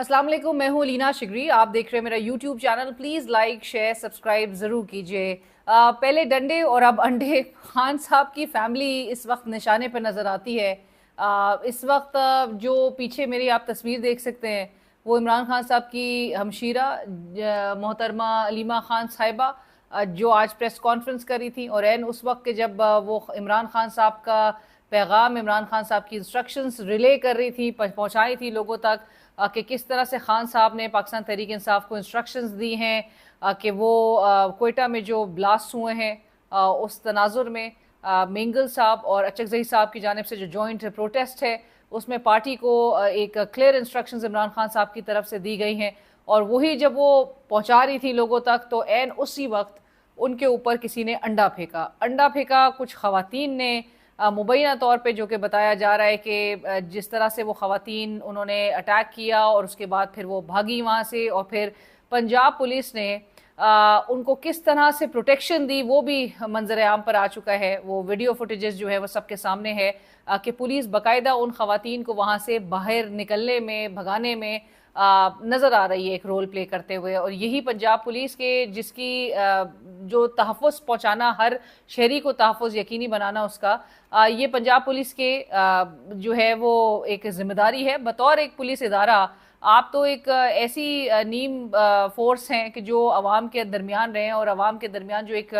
अस्सलाम वालेकुम, मैं हूँ लीना शिगरी। आप देख रहे हैं मेरा YouTube channel. Please like share subscribe ज़रूर कीजिए। पहले डंडे और अब अंडे। खान साहब की फैमिली इस वक्त निशाने पर नज़र आती है। इस वक्त जो पीछे मेरी आप तस्वीर देख सकते हैं वो इमरान खान साहब की हमशीरा मोहतरमा अलीमा खान साहिबा, जो आज प्रेस कॉन्फ्रेंस करी थी। और एन उस वक्त के जब वो इमरान खान साहब का पैगाम, इमरान खान साहब की इंस्ट्रक्शंस रिले कर रही थी, पहुंचाई थी लोगों तक, कि किस तरह से खान साहब ने पाकिस्तान तहरीक इंसाफ को इंस्ट्रक्शंस दी हैं कि वो कोयटा में जो ब्लास्ट हुए हैं उस तनाजुर में मेंगल साहब और अचकजई साहब की जानिब से जो जॉइंट प्रोटेस्ट है उसमें पार्टी को एक क्लियर इंस्ट्रक्शंस इमरान खान साहब की तरफ से दी गई हैं। और वही जब वो पहुंचा रही थी लोगों तक तो एन उसी वक्त उनके ऊपर किसी ने अंडा फेंका कुछ खवातीन ने, मुबैना तौर पे, जो कि बताया जा रहा है कि जिस तरह से वो खवातीन उन्होंने अटैक किया और उसके बाद फिर वो भागी वहाँ से, और फिर पंजाब पुलिस ने उनको किस तरह से प्रोटेक्शन दी वो भी मंजर आम पर आ चुका है। वो वीडियो फुटेजेस जो है वो सबके सामने है कि पुलिस बाकायदा उन खवातीन को वहाँ से बाहर निकलने में, भगाने में नज़र आ रही है एक रोल प्ले करते हुए। और यही पंजाब पुलिस के जिसकी जो तहफ़्फ़ुज़ पहुँचाना, हर शहरी को तहफ़्फ़ुज़ यकीनी बनाना उसका, ये पंजाब पुलिस के जो है वो एक जिम्मेदारी है बतौर एक पुलिस इदारा। आप तो एक ऐसी नीम फोर्स हैं कि जो आवाम के दरमियान रहें, और आवाम के दरमियान जो एक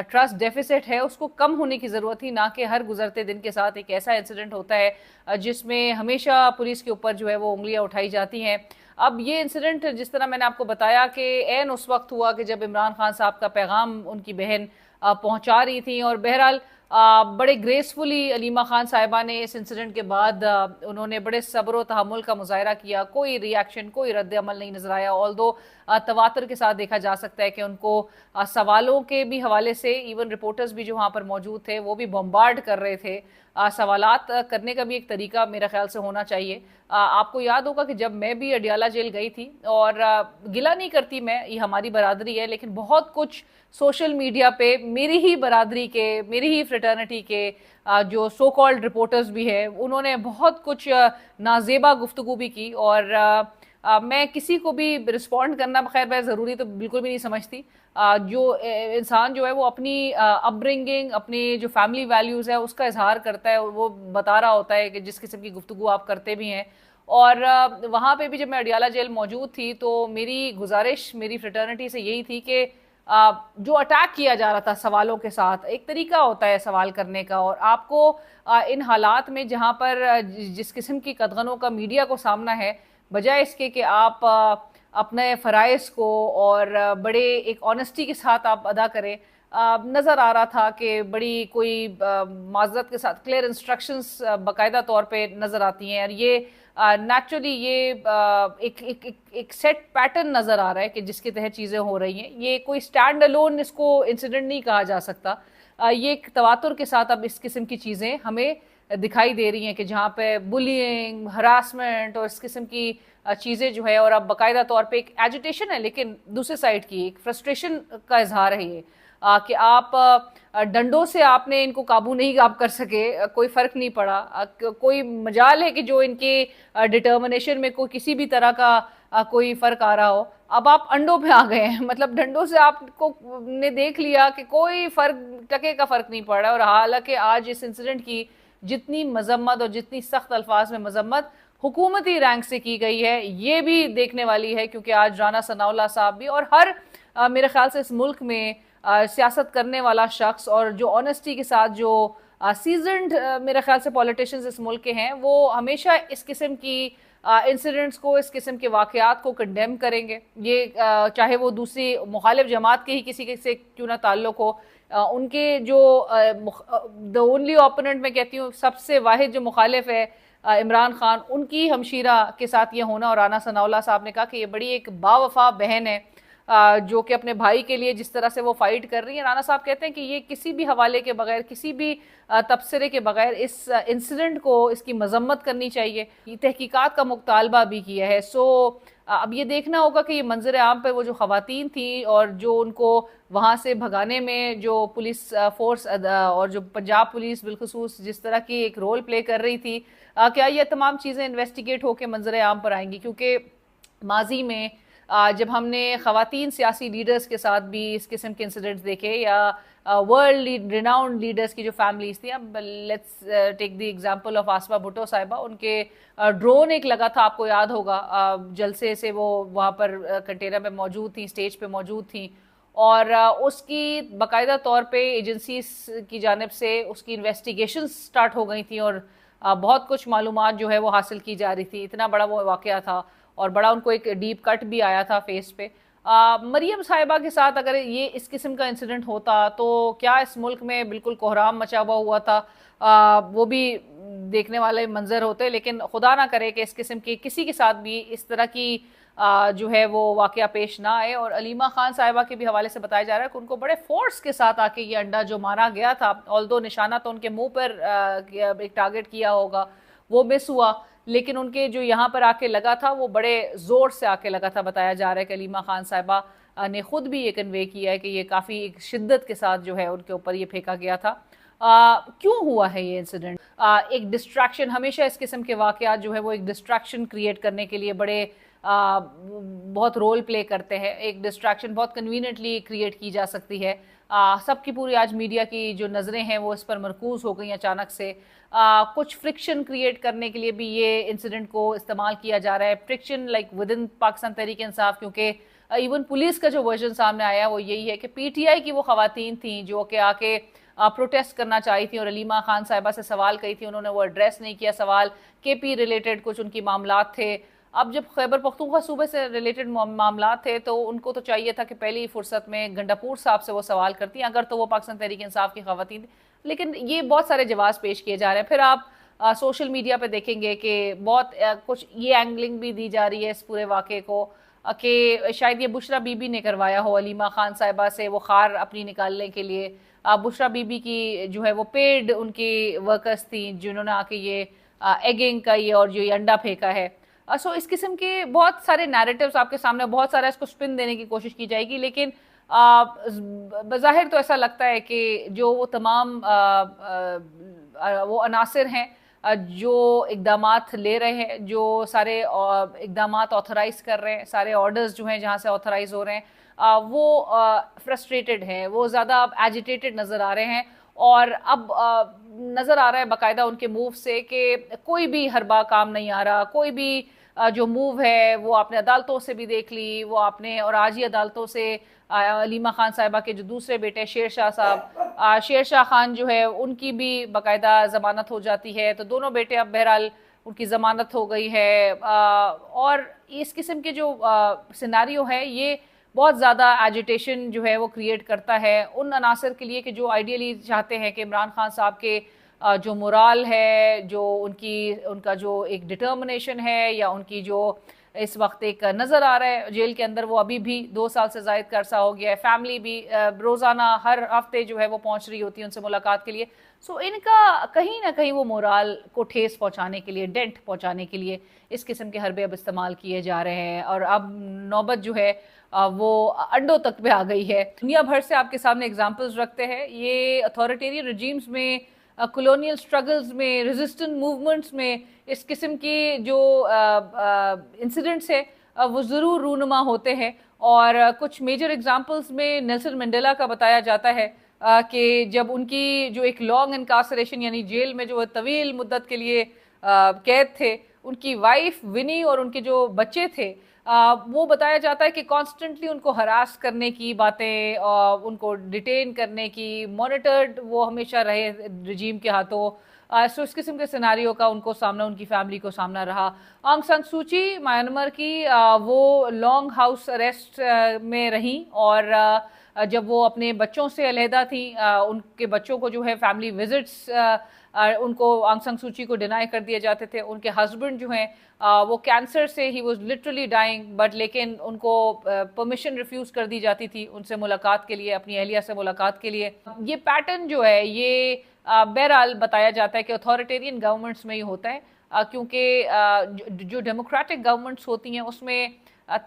ट्रस्ट डेफिसिट है उसको कम होने की ज़रूरत थी, ना कि हर गुजरते दिन के साथ एक ऐसा इंसिडेंट होता है जिसमें हमेशा पुलिस के ऊपर जो है वो उंगलियां उठाई जाती हैं। अब ये इंसिडेंट जिस तरह मैंने आपको बताया कि एन उस वक्त हुआ कि जब इमरान खान साहब का पैगाम उनकी बहन पहुंचा रही थी, और बहरहाल बड़े ग्रेसफुली अलीमा खान साहिबा ने इस इंसिडेंट के बाद उन्होंने बड़े सब्र व तहम्मुल का मुजाहरा किया। कोई रिएक्शन, कोई रद्द अमल नहीं नजर आया। ऑल्दो तवातर के साथ देखा जा सकता है कि उनको सवालों के भी हवाले से इवन रिपोर्टर्स भी जो वहाँ पर मौजूद थे वो भी बम्बार्ड कर रहे थे। सवालात करने का भी एक तरीका मेरा ख्याल से होना चाहिए। आपको याद होगा कि जब मैं भी अडियाला जेल गई थी, और गिला नहीं करती मैं, ये हमारी बरादरी है, लेकिन बहुत कुछ सोशल मीडिया पे मेरी ही बरादरी के, मेरी ही फ्रेटर्निटी के जो सो कॉल्ड रिपोर्टर्स भी है उन्होंने बहुत कुछ नाजेबा गुफ्तगू भी की। और मैं किसी को भी रिस्पॉन्ड करना खैर मैं ज़रूरी तो बिल्कुल भी नहीं समझती। जो इंसान जो है वो अपनी अपब्रिंगिंग, अपनी जो फैमिली वैल्यूज़ है उसका इजहार करता है, वो बता रहा होता है कि जिस किस्म की गुफ्तगू आप करते भी हैं। और वहाँ पे भी जब मैं अडियाला जेल मौजूद थी तो मेरी गुजारिश मेरी फ्रेटर्निटी से यही थी कि जो अटैक किया जा रहा था सवालों के साथ, एक तरीका होता है सवाल करने का, और आपको इन हालात में जहाँ पर जिस किस्म की कदगनों का मीडिया को सामना है, बजाय इसके कि आप अपने फ़राइज़ को और बड़े एक ऑनेस्टी के साथ आप अदा करें, नज़र आ रहा था कि बड़ी कोई माज़रत के साथ क्लियर इंस्ट्रक्शंस बाकायदा तौर पे नज़र आती हैं। और ये नेचुरली ये एक सेट पैटर्न नज़र आ रहा है कि जिसके तहत चीज़ें हो रही हैं। ये कोई स्टैंड अलोन इसको इंसिडेंट नहीं कहा जा सकता। ये एक तवातुर के साथ अब इस किस्म की चीज़ें हमें दिखाई दे रही हैं कि जहाँ पे बुलिंग, हरासमेंट और इस किस्म की चीज़ें जो है, और अब बाकायदा तौर पे एक एजिटेशन है, लेकिन दूसरे साइड की एक फ्रस्ट्रेशन का इजहार है ये, कि आप डंडों से आपने इनको काबू नहीं आप कर सके, कोई फ़र्क नहीं पड़ा। कोई मजाल है कि जो इनके डिटर्मिनेशन में कोई किसी भी तरह का कोई फ़र्क आ रहा हो। अब आप अंडों पे आ गए हैं, मतलब डंडों से आपको ने देख लिया कि कोई फ़र्क, टके का फ़र्क नहीं पड़ रहा। और हालांकि आज इस इंसिडेंट की जितनी मजम्मत और जितनी सख्त अल्फाज में मजम्मत हुकूमती रैंक से की गई है, ये भी देखने वाली है, क्योंकि आज राना सनाउल्लाह साहब भी और हर मेरे ख्याल से इस मुल्क में सियासत करने वाला शख्स और जो ऑनेस्टी के साथ जो सीजन्ड मेरे ख्याल से पॉलिटिशियंस इस मुल्क के हैं, वो हमेशा इस किस्म की इंसिडेंट्स को, इस किस्म के वाक़यात को कंडेम करेंगे। ये चाहे वो दूसरी मुखालिफ जमात के ही किसी के से क्यों ना ताल्लुक हो, उनके जो द ओनली ओपोनेंट मैं कहती हूँ, सबसे वाहिद जो मुखालिफ है इमरान खान, उनकी हमशीरा के साथ ये होना। और राना सनाउल्लाह साहब ने कहा कि ये बड़ी एक बावफा बहन है जो कि अपने भाई के लिए जिस तरह से वो फाइट कर रही है। राना साहब कहते हैं कि ये किसी भी हवाले के बगैर, किसी भी तबसरे के बगैर इस इंसिडेंट को, इसकी मजम्मत करनी चाहिए। ये तहकीकात का मुतालबा भी किया है। सो अब ये देखना होगा कि ये मंजर आम पे वो जो खवातीन थी और जो उनको वहाँ से भगाने में जो पुलिस फोर्स और जो पंजाब पुलिस बिलखसूस जिस तरह की एक रोल प्ले कर रही थी, क्या ये तमाम चीज़ें इन्वेस्टिगेट होकर मंजर आम पर आएंगी? क्योंकि माजी में जब हमने ख़वातीन सियासी लीडर्स के साथ भी इस किस्म के इंसिडेंट्स देखे, या वर्ल्ड रिनाउंड लीडर्स की जो फैमिलीज थी, अब let's take the example of Asma Bhutto Sahiba, उनके ड्रोन एक लगा था, आपको याद होगा, जलसे से वो वहाँ पर कंटेनर में मौजूद थी, स्टेज पे मौजूद थी, और उसकी बाकायदा तौर पे एजेंसी की जानिब से उसकी इन्वेस्टिगेशन स्टार्ट हो गई थी, और बहुत कुछ मालूमात जो है वो हासिल की जा रही थी। इतना बड़ा वो वाक़या था और बड़ा उनको एक डीप कट भी आया था फेस पे। मरियम साहिबा के साथ अगर ये इस किस्म का इंसिडेंट होता तो क्या इस मुल्क में बिल्कुल कोहराम मचा हुआ था, वो भी देखने वाले मंजर होते। लेकिन खुदा ना करे कि इस किस्म की किसी के साथ भी इस तरह की जो है वो वाकया पेश ना आए। और अलीमा खान साहिबा के भी हवाले से बताया जा रहा है कि उनको बड़े फोर्स के साथ आके ये अंडा जो मारा गया था, ऑल्दो निशाना तो उनके मुंह पर एक टारगेट किया होगा, वो मिस हुआ, लेकिन उनके जो यहाँ पर आके लगा था वो बड़े ज़ोर से आके लगा था। बताया जा रहा है कि अलीमा खान साहिबा ने खुद भी ये कन्वे किया है कि ये काफ़ी शिद्दत के साथ जो है उनके ऊपर ये फेंका गया था। क्यों हुआ है ये इंसिडेंट? एक डिस्ट्रैक्शन, हमेशा इस किस्म के वाक़यात जो है वो एक डिस्ट्रैक्शन क्रिएट करने के लिए बड़े बहुत रोल प्ले करते हैं। एक डिस्ट्रैक्शन बहुत कन्वीनियंटली क्रिएट की जा सकती है। सबकी पूरी आज मीडिया की जो नज़रें हैं वो इस पर मरकूज़ हो गई अचानक से। कुछ फ्रिक्शन क्रिएट करने के लिए भी ये इंसिडेंट को इस्तेमाल किया जा रहा है, friction like within Pakistan Tehreek Insaf, क्योंकि इवन पुलिस का जो वर्जन सामने आया वो यही है कि पीटीआई की वो खवातीन थी जो कि आके प्रोटेस्ट करना चाही थी और अलीमा खान साहिबा से सवाल कही थी, उन्होंने वो एड्रेस नहीं किया सवाल, केपी रिलेटेड कुछ उनकी मामलात थे। अब जब खैबर पख्तूनख्वा सूबे से रिलेटेड मामला थे तो उनको तो चाहिए था कि पहली फुर्सत में गंडापुर साहब से वो सवाल करती, अगर तो वो पाकिस्तान तहरीक इंसाफ की खवातीन थी। लेकिन ये बहुत सारे जवाब पेश किए जा रहे हैं। फिर आप सोशल मीडिया पे देखेंगे कि बहुत कुछ ये एंगलिंग भी दी जा रही है इस पूरे वाक़े को कि शायद ये बुशरा बीबी ने करवाया हो अलीमा खान साहिबा से वो खार अपनी निकालने के लिए। बुशरा बीबी की जो है वो पेड उनकी वर्कर्स थी जिन्होंने आके ये एगिंग का ये और जो ये अंडा फेंका है। सो इस किस्म के बहुत सारे नैरेटिव्स आपके सामने, बहुत सारा इसको स्पिन देने की कोशिश की जाएगी, लेकिन बज़ाहिर तो ऐसा लगता है कि जो वो तमाम वो अनासिर हैं जो इक़दामात ले रहे हैं, जो सारे इक़दामात ऑथराइज़ कर रहे हैं, सारे ऑर्डर्स जो हैं जहाँ से ऑथराइज़ हो रहे हैं, वो फ्रस्ट्रेटेड हैं, वो ज़्यादा एजिटेटेड नज़र आ रहे हैं। और अब नज़र आ रहा है बाकायदा उनके मूव से कि कोई भी हरबा काम नहीं आ रहा, कोई भी जो मूव है वो आपने अदालतों से भी देख ली, वो आपने और आज ही अदालतों से अलीमा खान साहिबा के जो दूसरे बेटे शेर शाह साहब, शेर शाह खान जो है उनकी भी बाकायदा ज़मानत हो जाती है, तो दोनों बेटे अब बहरहाल उनकी ज़मानत हो गई है। और इस किस्म के जो सिनारियो है ये बहुत ज़्यादा एजिटेशन जो है वो क्रिएट करता है उन अनासर के लिए कि जो आइडियली चाहते हैं कि इमरान खान साहब के जो मोराल है, जो उनका जो एक डिटर्मिनेशन है, या उनकी जो इस वक्त एक नज़र आ रहा है जेल के अंदर, वो अभी भी 2 साल से ज़ायद का अरसा हो गया है। फैमिली भी रोज़ाना हर हफ्ते जो है वो पहुंच रही होती है उनसे मुलाकात के लिए। सो इनका कहीं ना कहीं वो मोराल को ठेस पहुंचाने के लिए, डेंट पहुंचाने के लिए इस किस्म के हरबे अब इस्तेमाल किए जा रहे हैं। और अब नौबत जो है वो अंडों तक पे आ गई है। दुनिया भर से आपके सामने एग्जाम्पल्स रखते हैं ये अथॉरिटेरियन रजीम्स में, कॉलोनियल स्ट्रगल्स में, रेजिस्टेंट मूवमेंट्स में इस किस्म के जो इंसिडेंट्स है वो ज़रूर रूनुमा होते हैं। और कुछ मेजर एग्जाम्पल्स में नेल्सन मंडेला का बताया जाता है कि जब उनकी जो एक लॉन्ग इनकासरेशन यानी जेल में जो तवील मुद्दत के लिए कैद थे, उनकी वाइफ विनी और उनके जो बच्चे थे, वो बताया जाता है कि कॉन्स्टेंटली उनको हरास करने की बातें, उनको डिटेन करने की, मॉनिटर्ड वो हमेशा रहे रजीम के हाथों। सो इस किस्म के सिनारियों का उनको सामना, उनकी फैमिली को सामना रहा। आंग सान सूची म्यांमार की वो लॉन्ग हाउस अरेस्ट में रहीं, और जब वो अपने बच्चों से अलहदा थी, उनके बच्चों को जो है फैमिली विजिट्स उनको आंग सान सूची को डिनाई कर दिए जाते थे। उनके हस्बैंड जो हैं वो कैंसर से, he was literally dying, but लेकिन उनको परमिशन रिफ्यूज़ कर दी जाती थी उनसे मुलाकात के लिए, अपनी अहलिया से मुलाकात के लिए। ये पैटर्न जो है ये बहरहाल बताया जाता है कि अथॉरिटेरियन गवर्नमेंट्स में ही होता है। क्योंकि जो डेमोक्रेटिक गवर्नमेंट्स होती हैं उसमें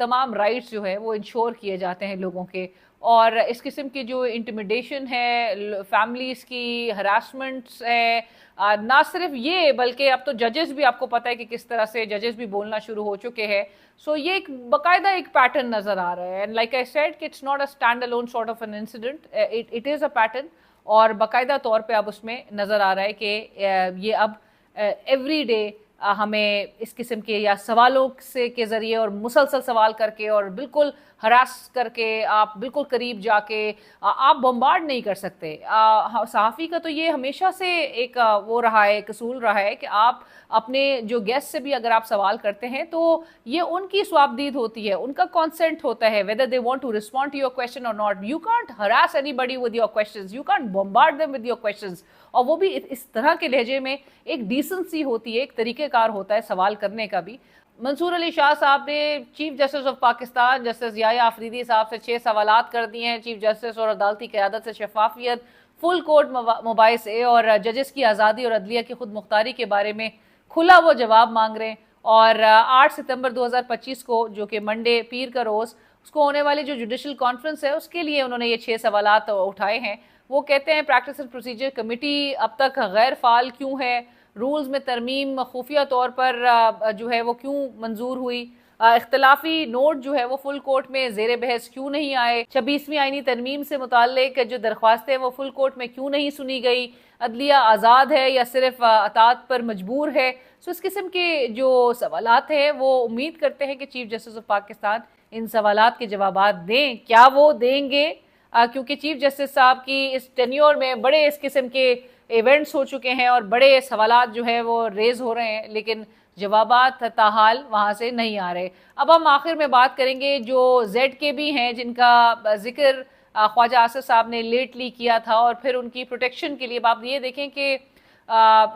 तमाम राइट्स जो है वो इंश्योर किए जाते हैं लोगों के, और इस किस्म की जो इंटिमिडेशन है, फैमिलीज़ की हरासमेंट्स है, ना सिर्फ ये बल्कि अब तो जजेस भी, आपको पता है कि किस तरह से जजेस भी बोलना शुरू हो चुके हैं। सो ये एक बाकायदा एक पैटर्न नज़र आ रहा है, एंड लाइक आई सेड कि it's not a stand alone sort of an incident, it is a pattern, और बाकायदा तौर पे अब उसमें नज़र आ रहा है कि ये अब एवरी डे हमें इस किस्म के या सवालों से के ज़रिए और मुसलसल सवाल करके और बिल्कुल हरास करके आप बिल्कुल करीब जाके आप बम्बार्ड नहीं कर सकते। सहाफ़ी का तो ये हमेशा से एक वो रहा है, एक असूल रहा है कि आप अपने जो गेस्ट से भी अगर आप सवाल करते हैं तो ये उनकी स्वाबदीद होती है, उनका कॉन्सेंट होता है, whether they want to respond to your question और not. You can't harass anybody with your questions, you can't bombard them with your questions, और वो भी इस तरह के लहजे में। एक डिसेंसी होती है, एक तरीक़ेकार होता है सवाल करने का भी। मंसूर अली शाह साहब ने chief justice of Pakistan justice Yahya Afridi Sahab से 6 सवालात कर दिए हैं। चीफ जस्टिस और अदालती क़यादत से शफाफियत, फुल कोर्ट मुबाइसे और जजेस की आज़ादी और अदलिया की खुद मुख्तारी के बारे में खुला वो जवाब मांग रहे हैं। और 8 सितंबर 2025 को, जो कि मंडे पीर का रोज़, उसको होने वाली जो जुडिशल कॉन्फ्रेंस है उसके लिए उन्होंने ये 6 सवालात उठाए हैं। वो कहते हैं प्रैक्टिस एंड प्रोसीजर कमेटी अब तक गैर फाल क्यों है, रूल्स में तरमीम खुफिया तौर पर जो है वो क्यों मंजूर हुई, इख्तलाफी नोट जो है वो फुल कोर्ट में ज़ेर बहस क्यों नहीं आए, 26वीं आईनी तरमीम से मुताल्लिक जो दरख्वास्तें हैं वो फुल कोर्ट में क्यों नहीं सुनी गई, अदलिया आज़ाद है या सिर्फ अतात पर मजबूर है। सो इस किस्म के जो सवालात हैं वो उम्मीद करते हैं कि चीफ जस्टिस ऑफ पाकिस्तान इन सवालात के जवाबात दें। क्या वो देंगे? क्योंकि चीफ जस्टिस साहब की इस टेन्योर में बड़े इस किस्म के इवेंट्स हो चुके हैं और बड़े सवालात जो है वो रेज हो रहे हैं, लेकिन जवाबात ताहाल वहाँ से नहीं आ रहे। अब हम आखिर में बात करेंगे जो ZKB हैं, जिनका जिक्र ख्वाजा आसिफ साहब ने लेटली किया था, और फिर उनकी प्रोटेक्शन के लिए आप ये देखें कि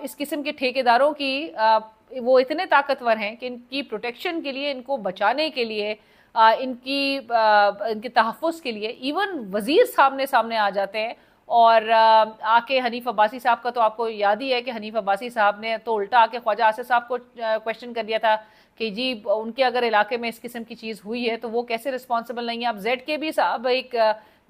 इस किस्म के ठेकेदारों की वो इतने ताकतवर हैं कि इनकी प्रोटेक्शन के लिए, इनको बचाने के लिए, इनके तहफ़्फ़ुज़ के लिए इवन वज़ीर सामने आ जाते हैं। और आके हनीफ अब्बासी साहब का तो आपको याद ही है कि हनीफ अब्बासी साहब ने तो उल्टा आके ख्वाजा आसिफ साहब को क्वेश्चन कर दिया था कि जी उनके अगर इलाके में इस किस्म की चीज़ हुई है तो वो कैसे रिस्पॉन्सिबल नहीं है। अब ZKB साहब एक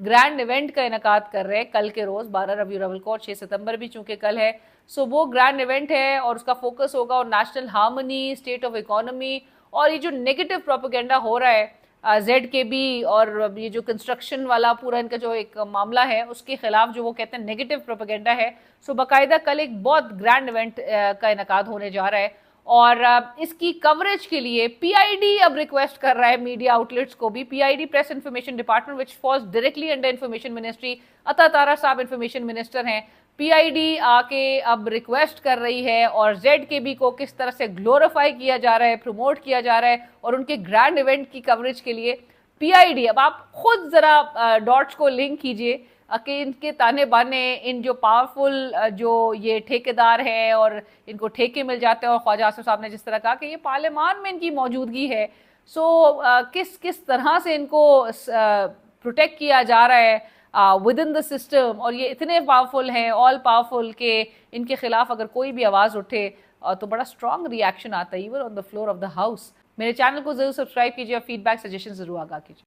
ग्रैंड इवेंट का इनेकाद कर रहे हैं कल के रोज़ 12 रबीउल अव्वल को, और 6 सितंबर भी चूँकि कल है। सो वो ग्रैंड इवेंट है और उसका फोकस होगा और national harmony, state of economy, और ये जो नेगेटिव प्रोपेगेंडा हो रहा है ZKB और ये जो कंस्ट्रक्शन वाला पूरा इनका जो एक मामला है उसके खिलाफ जो वो कहते हैं नेगेटिव प्रोपेगेंडा है। सो बाकायदा कल एक बहुत ग्रैंड इवेंट का इनेकाद होने जा रहा है, और इसकी कवरेज के लिए PID अब रिक्वेस्ट कर रहा है मीडिया आउटलेट्स को भी। PID press information department which falls directly under information ministry, अता तारा साहब इंफॉर्मेशन मिनिस्टर हैं। PID आके अब रिक्वेस्ट कर रही है और ZKB को किस तरह से ग्लोरीफाई किया जा रहा है, प्रमोट किया जा रहा है, और उनके ग्रैंड इवेंट की कवरेज के लिए PID, अब आप खुद ज़रा डॉट्स को लिंक कीजिए कि इनके ताने बाने, इन जो पावरफुल जो ये ठेकेदार हैं और इनको ठेके मिल जाते हैं, और ख्वाजा आसिफ साहब ने जिस तरह कहा कि ये पार्लियामान में इनकी मौजूदगी है। सो किस तरह से इनको प्रोटेक्ट किया जा रहा है विद इन द सिस्टम, और ये इतने पावरफुल हैं, ऑल पावरफुल, के इनके खिलाफ अगर कोई भी आवाज़ उठे तो बड़ा स्ट्रॉन्ग रिएक्शन आता है even on the floor of the house. मेरे चैनल को जरूर सब्सक्राइब कीजिए और फीडबैक सजेशन जरूर आगाह कीजिए।